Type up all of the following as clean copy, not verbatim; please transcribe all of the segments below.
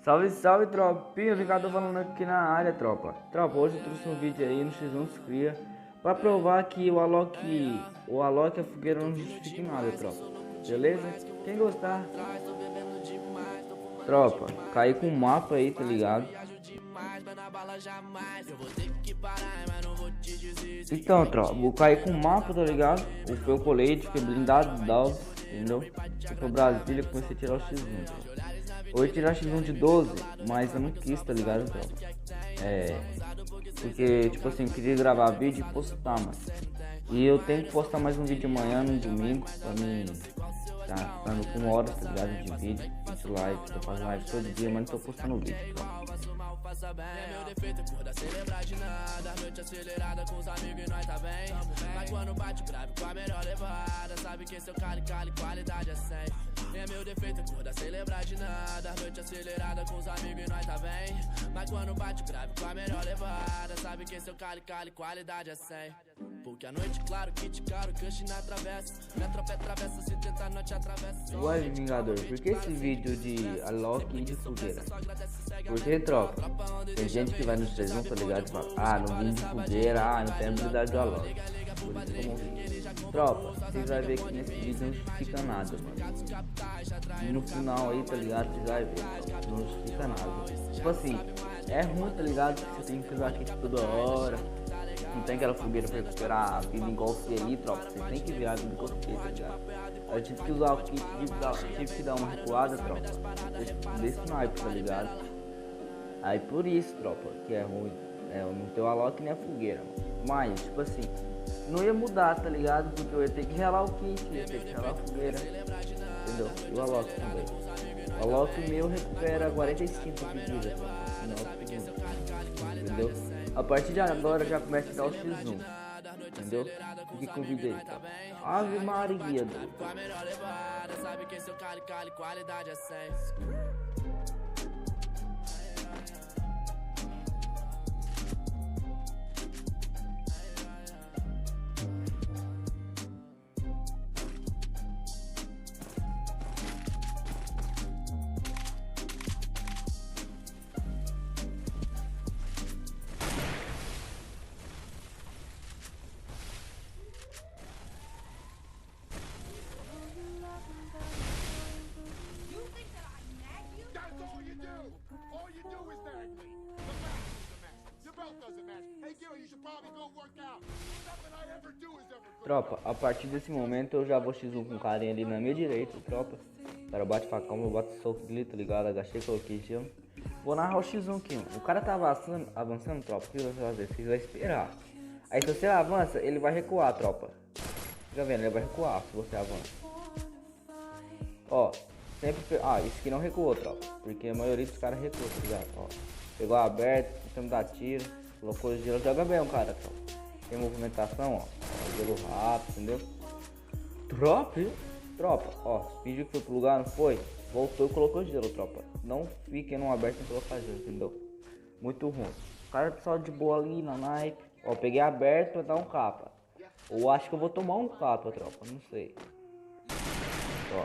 Salve, salve, tropinha, Vingador falando aqui na área, tropa. Tropa, hoje eu trouxe um vídeo aí no X1 dos Cria pra provar que o Alok e a fogueira não justifica em nada, tropa. Beleza? Quem gostar, tropa, caí com o mapa aí, tá ligado? Então, tropa, vou cair com o mapa, tá ligado? O colete, fiquei blindado, Dalves, entendeu? Fui pra Brasília, comecei a tirar o X1, tropa. Eu ia tirar X1 de 12, mas eu não quis, tá ligado, tropa? Porque, tipo assim, eu queria gravar vídeo e postar, mano. E eu tenho que postar mais um vídeo amanhã, no domingo, pra mim tá dando com horas, tá ligado, de vídeo, de live, tô fazendo live todo dia, mas não tô postando vídeo, tropa. Meu defeito é curda, celebrar de nada. Noite acelerada com os amigos e nós tá bem. Mas quando bate grave com a melhor levada, sabe que esse é o cali, qualidade é 100. É meu defeito é curda, celebrar de nada. Noite acelerada com os amigos e nós tá bem. Mas quando bate grave com a melhor levada, sabe que esse é o cali, qualidade é 100. Porque a noite, claro, kit caro, cush na travessa. Minha tropa é travessa, se tentar não te atravessa. Ué, Vingador, por que esse vídeo de Alok e de fogueira? Porque, tropa, tem gente que vai no X1, tá ligado? E fala, ah, não vim de fogueira, ah, não tem habilidade do Alok. Por isso que eu morri. Tropa, vocês vão ver que nesse vídeo não justifica nada, mano. E no final aí, tá ligado? Vocês vão ver, não justifica nada. Tipo assim, é ruim, tá ligado? Que você tem que usar kit toda hora. Não tem aquela fogueira pra recuperar a vida igual você aí, tropa. Você tem que virar a vida igual você, tá ligado? Eu tive que usar o kit, tive que dar uma recuada, tropa. Desse naipe, tá ligado? Aí por isso, tropa, que é ruim. Não ter o Alok nem a fogueira, mano. Mas, tipo assim, não ia mudar, tá ligado? Porque eu ia ter que relar o kit, ia ter que relar a fogueira. Entendeu? E o Alok também. O Alok meu recupera 45 de vida, entendeu? A partir de agora já começa a dar o X1, entendeu? Fique com o vídeo aí, tá? Ave Maria, doido. Sabe que esse é o cali, qualidade é 100. All you do is nag me. The match is the match. Your belt doesn't match. Hey, Gil, you should probably go work out. Nothing I ever do is ever good. Tropa, a partir desse momento eu já vou X1 com o carinha ali na minha direita, tropa. O cara bate facão, eu bato soco dele, tá ligado? Agachei, coloquei gelo. Vou narrar o X1 aqui, mano. O cara tá avançando, tropa. O que você vai fazer? Você vai esperar. Aí se você avança, ele vai recuar, tropa. Fica vendo, ele vai recuar se você avança. Ó, sempre... Ah, esse aqui não recuou, tropa. Porque a maioria dos caras recuou, tá ligado? Ó, pegou aberto, tentando dar tiro, colocou gelo, joga bem o cara, tropa. Tem movimentação, ó. Gelo rápido, entendeu? Tropa, ó, fingiu que foi pro lugar, não foi? Voltou e colocou gelo, tropa. Não fiquem no aberto sem colocar gelo, entendeu? Muito ruim. O cara só de boa ali na naipe. Ó, peguei aberto pra dar um capa. Ou acho que eu vou tomar um capa, tropa, não sei. Ó,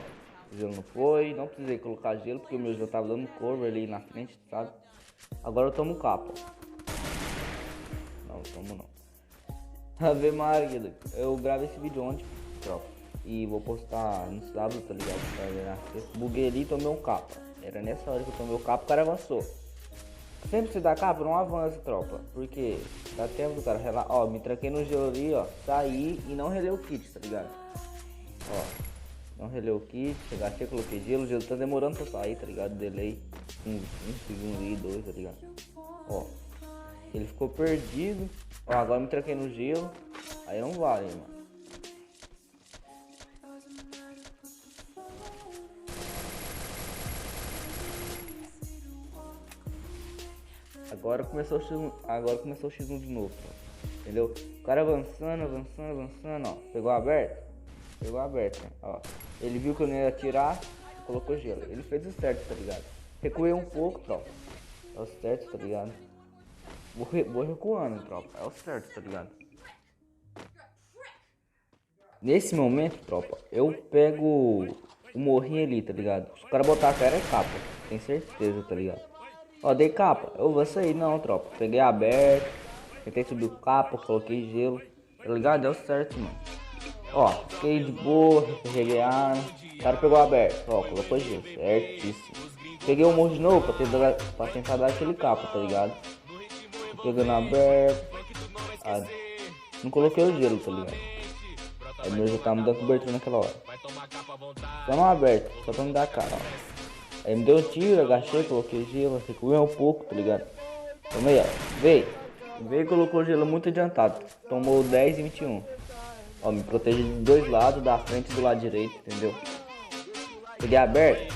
o gelo não foi, não precisei colocar gelo porque o meu já tava dando cover ali na frente, sabe? Agora eu tomo capa. Não tomo não. Ave Maria, eu gravei esse vídeo ontem, tropa. E vou postar no sábado, tá ligado? Buguei ali e tomei um capa. Era nessa hora que eu tomei o capa, o cara avançou. Sempre se dá capa, não avança, tropa. Porque dá tempo do cara relar. Ó, me tranquei no gelo ali, ó. Saí e não relei o kit, tá ligado? Ó, não relei o kit, agachei, coloquei gelo. O gelo tá demorando pra sair, tá ligado? Delay um segundo e 2, tá ligado? Ó, ele ficou perdido. Ó, agora me tranquei no gelo. Aí não vale, mano. Agora começou o X1 de novo, entendeu? O cara avançando, ó. Pegou aberto, né? Ó. Ele viu que eu não ia atirar, colocou gelo. Ele fez o certo, tá ligado? Recuei um pouco, tropa. É o certo, tá ligado? Vou recuando, tropa. É o certo, tá ligado? Nesse momento, tropa, eu pego o morrinho ali, tá ligado? Se o cara botar a cara é capa, tem certeza, tá ligado? Ó, dei capa, eu vou sair não, tropa. Peguei aberto, tentei subir o capa, coloquei gelo, tá ligado? Deu certo, mano. Ó, fiquei de boa, recarreguei a arma. O cara pegou aberto, ó, colocou gelo, certíssimo. Peguei o morro de novo pra tentar dar aquele capa, tá ligado? Pegando aberto. Ah, não coloquei o gelo, tá ligado? Aí meu já tava me dando cobertura naquela hora. Só não aberto, só pra me dar a cara, ó. Aí me deu um tiro, agachei, coloquei gelo, recuei um pouco, tá ligado? Tomei, ó, veio e colocou gelo muito adiantado. Tomou 10 e 21. Ó, me protege dos dois lados, da frente e do lado direito, entendeu? Peguei aberto,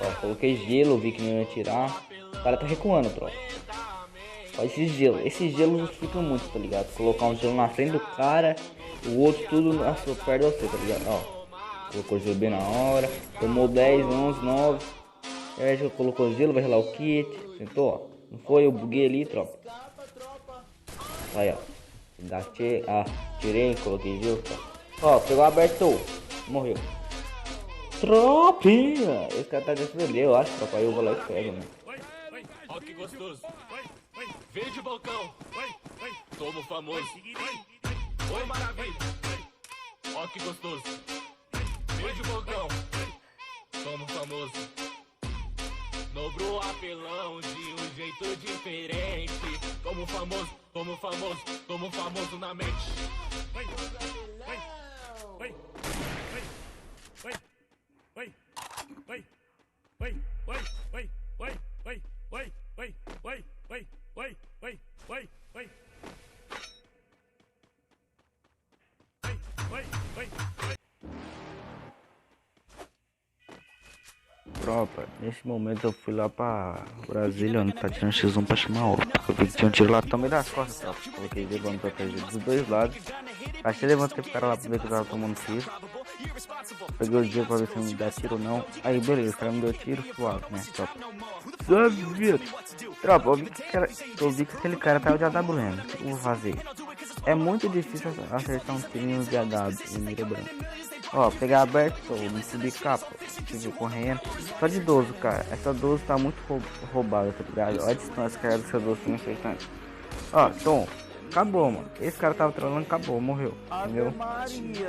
ó, coloquei gelo, vi que não ia tirar. O cara tá recuando, tropa. Ó, esse gelo justifica muito, tá ligado? Colocar um gelo na frente do cara, o outro tudo perto de você, tá ligado? Ó, colocou gelo bem na hora, tomou 10, 11, 9. Aí já colocou gelo, vai relar o kit, tentou, ó. Não foi, eu buguei ali, tropa. Aí, ó. Tirei, coloquei gelo, tropa. Ó, pegou aberto, morreu. Tropinha! Esse cara tá dentro dele, eu acho, tropa. Aí eu vou lá e pego, né? Ó que gostoso. Veio de balcão. Toma o famoso. Oi, maravilha. Ó que gostoso. Veio de balcão. Toma o famoso. Dobrou apelão de um jeito diferente. Toma o famoso, toma o famoso, toma o famoso na mente. Vai, vai, vai, vai, vai, vai, vai, vai, vai, vai, vai, vai, vai, vai, vai, vai, vai, vai. Tropa, nesse momento eu fui lá pra Brasília, onde tá tirando X1 pra chamar outro. Eu vi que tinha um tiro lá também das costas, tropa. Coloquei ele pra me proteger dos dois lados. Achei levantei pro cara lá pra ver que eu tava tomando tiro. Peguei o dia pra ver se me dá tiro ou não. Aí beleza, o cara me deu tiro suave, né, tropa. Suave. Tropa, eu vi que aquele cara tava de AWM. O que eu vou fazer? É muito difícil acertar um tirinho de AW em mira branca. Ó, pegar aberto, me subir capa, subir correndo. Só de 12, cara. Essa 12 tá muito roubada, tá ligado? Olha a distância que essa 12 tá me acertando. Ó, Tom, acabou, mano. Esse cara tava trollando, acabou, morreu. Entendeu?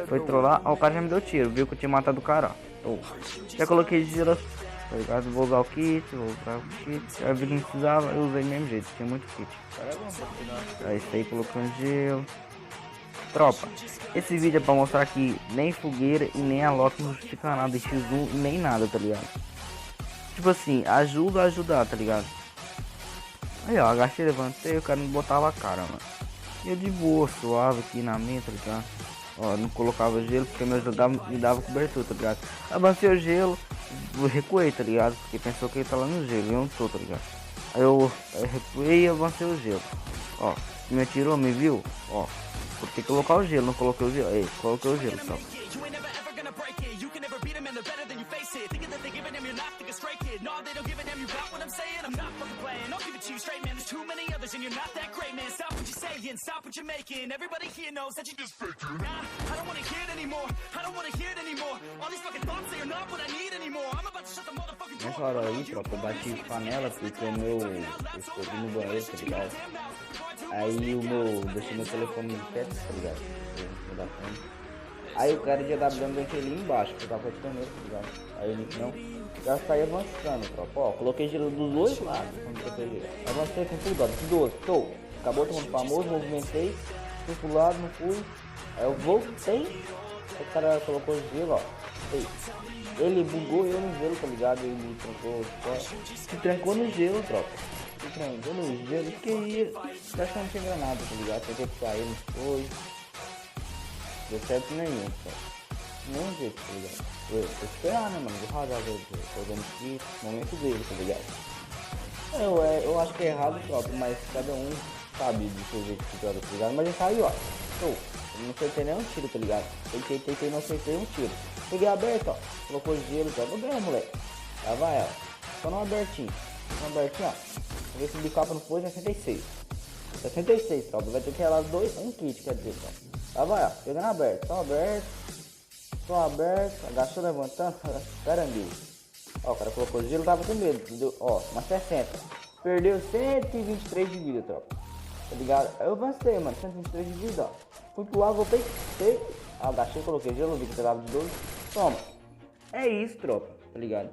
Foi trollar, ó, o cara já me deu tiro, viu que eu tinha matado o cara, ó. Já coloquei gelo, tá ligado? Vou usar o kit, Aí vi que não precisava, eu usei do mesmo jeito, tinha muito kit. Aí isso aí, colocando gelo. Tropa, esse vídeo é pra mostrar que nem fogueira e nem a Loki não justifica nada em X1 e nem nada, tá ligado? Tipo assim, ajuda a ajudar, tá ligado? Aí ó, agachei, levantei, o cara não botava a cara, mano. E eu de boa, suave aqui na minha, tá ligado? Ó, não colocava gelo porque me dava cobertura, tá ligado? Avancei o gelo, recuei, tá ligado? Porque pensou que ele tá lá no gelo, e eu não tô, tá ligado? Aí eu recuei e avancei o gelo. Ó, me atirou, me viu? Ó. Vou ter que colocar o gelo, não coloquei o gelo. Aí, coloquei o gelo só. Nessa hora aí, tropa, eu bati panela porque o meu. Eu estou no banheiro, tá ligado? Aí deixei meu telefone no teto, tá ligado? Aí o cara de AWM deu ali embaixo, que eu tava praticando, tá ligado? Aí ele não, já saí avançando, tropa. Ó, coloquei gelo dos dois lados, avancei com tudo, ó, de 12, tô. Acabou tomando famoso, movimentei, fui pro lado, não fui. Aí eu voltei, aí o cara colocou o gelo, ó. Ele bugou eu no gelo, tá ligado? Ele me trancou, se trancou no gelo, tropa. Trancou no gelo, que ia. Acho que não tinha granada, tá ligado? Tentei sair, não foi. Deu certo nenhum, tropa. Nenhum jeito, tá ligado? Eu esperar, né, mano? Vou radar ver, tô dando aqui, momento dele, tá ligado? Eu acho que é errado, tropa, mas cada um sabe do seu jeito que joga, tá ligado? Mas ele saiu, ó. Eu não acertei nenhum tiro, tá ligado? Tentei, não acertei um tiro. Peguei aberto, ó. Colocou gelo, tá bem, moleque. Lá vai, ó. Só no abertinho. Ó. Vou ver se o bicapa não foi, 66. 66, tropa. Vai ter que relar um kit, quer dizer, tropa. Lá vai, ó. Pegando aberto, só aberto. Tô aberto, agachou levantando, caranguejo. Ó, o cara colocou gelo, tava com medo, entendeu? Ó, uma 60. Perdeu 123 de vida, tropa. Tá ligado? Eu avancei, mano, 123 de vida, ó. Fui pro lado, voltei, agachei, coloquei gelo, vi que pegava de 12. Toma. É isso, tropa, tá ligado?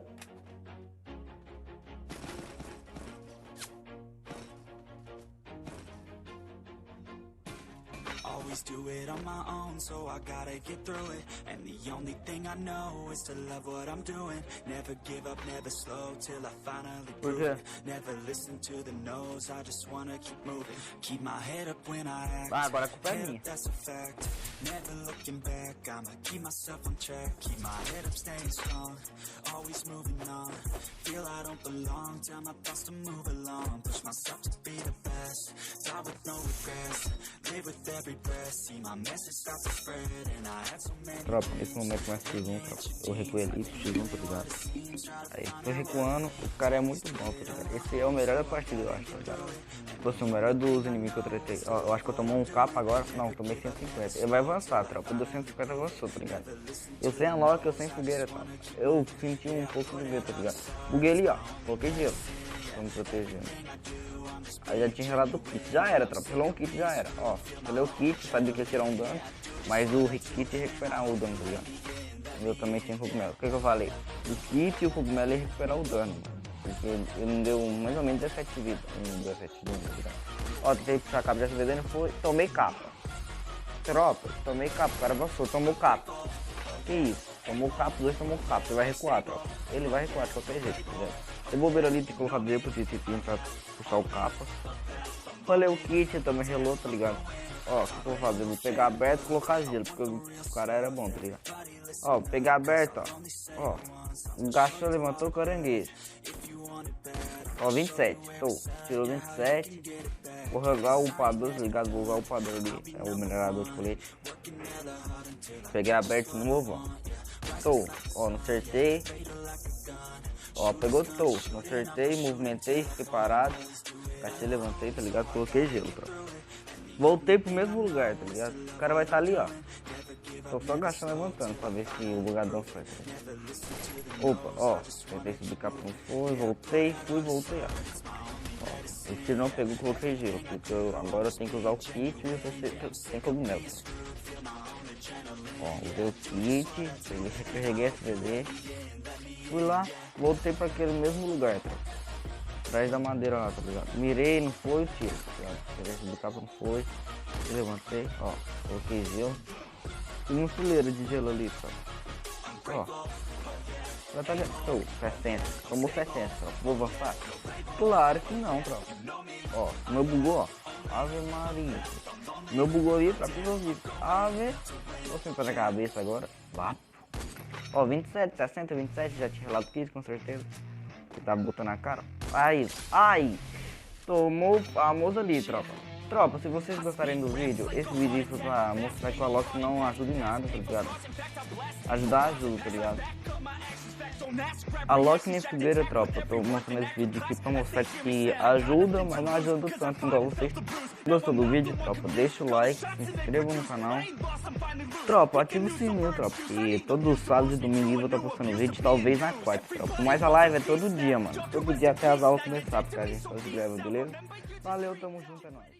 Always do it on my own, so I gotta get through it. And the only thing I know is to love what I'm doing. Never give up, never slow, till I finally prove it. Never listen to the no's, I just wanna keep moving. Keep my head up when I act. Agora a culpa é minha. That's a fact. Never looking back, I'ma keep myself on track. Keep my head up, staying strong. Always moving on. Feel I don't belong, tell my thoughts to move along. Push myself to be the best. Die with no regrets. Live with every breath. See my message start to spread. And I had so many. Tropa, nesse momento mais X1, tropa. Eu recuei ali pro X1, tá ligado? Aí, tô recuando, o cara é muito bom, tá ligado? Esse é o melhor da partida, eu acho, tá ligado? Se fosse o melhor dos inimigos que eu tretei. Ó, eu acho que eu tomou um capa agora. Não, tomei 150. Ele vai avançar, tropa. O 250 avançou, tá ligado? Eu sem unlock, eu sem fogueira, tá? Eu senti um pouco de medo, tá ligado? Buguei ali, ó. Coloquei gelo. Tô me protegendo. Aí já tinha relado o kit. Já era, tropa. Relou um kit, já era. Ó, relou o kit, sabia que ia tirar um dano. Mas o kit ia recuperar o dano, tá ligado? Eu também tinha cogumelo. O que eu falei? O kit e o cogumelo ia recuperar o dano, mano. Porque ele me deu mais ou menos 17 de vida. Não deu 17 de vida, tá ligado? Ó, tentei puxar a capa dessa vez, foi. Tomei capa. Tropa, tomei capa. O cara avançou, tomou capa. Que isso? Tomou capa, 2 tomou capa. Ele vai recuar, tropa. Ele vai recuar de qualquer jeito, tá ligado? Eu vou ver ali, ter colocado dele pro TTP pra puxar o capa. Falei o kit, também relou, tá ligado? Ó, o que eu vou fazer? Vou pegar aberto e colocar gelo, porque o cara era bom, tá ligado? Ó, pegar aberto, ó. O gastou, levantou o caranguejo. Ó, 27, tirou 27. Vou jogar o upador, tá ligado? Vou usar o upador ali, é o minerador de colete. Peguei aberto de novo, ó. Ó, não acertei. Ó, pegou não acertei, movimentei, fiquei parado. Cachei, levantei, tá ligado? Coloquei gelo, tropa. Voltei pro mesmo lugar, tá ligado? O cara vai estar ali, ó. Tô só agachando, levantando pra ver se o bugadão sai. Opa, ó. Tentei subir capa, não foi, voltei, voltei, ó. O tiro não pegou, coloquei gelo. Porque agora eu tenho que usar o kit e eu sem cogumelo. Ó, usei o kit, recarreguei SVD. Fui lá, voltei pra aquele mesmo lugar, tá? Atrás da madeira lá, tá ligado? Mirei, não foi o tiro, tá ligado? Tirei de capa, não foi. Levantei, ó, coloquei gelo. Tem uma fileira de gelo ali, tá? Ó. Já tá ligado? 60. Tomou 60, ó. Vou avançar? Claro que não, tropa. Ó, o meu bugou, ó. Ave Maria. O meu bugou ali pra resolver. Ave. Vou sentar na cabeça agora. Vá. Ó, 27, 60, 27. Já tinha relado 15, com certeza. Que tava botando na cara. Aí, ai. Tomou o famoso ali, tropa. Tropa, se vocês gostarem do vídeo, esse vídeo foi pra mostrar que o Alok não ajuda em nada, tá ligado? Ajuda, tá ligado? Alok nem fogueira, tropa. Tô mostrando esse vídeo aqui pra mostrar que ajuda, mas não ajuda tanto. Então vocês gostou do vídeo, tropa, deixa o like, se inscreva no canal. Tropa, ativa o sininho, tropa, que todos os sábados e domingos eu vou estar postando vídeo, talvez na quarta, tropa. Mas a live é todo dia, mano. Todo dia até as aulas começar, porque a gente faz greve, beleza? Valeu, tamo junto, é nóis.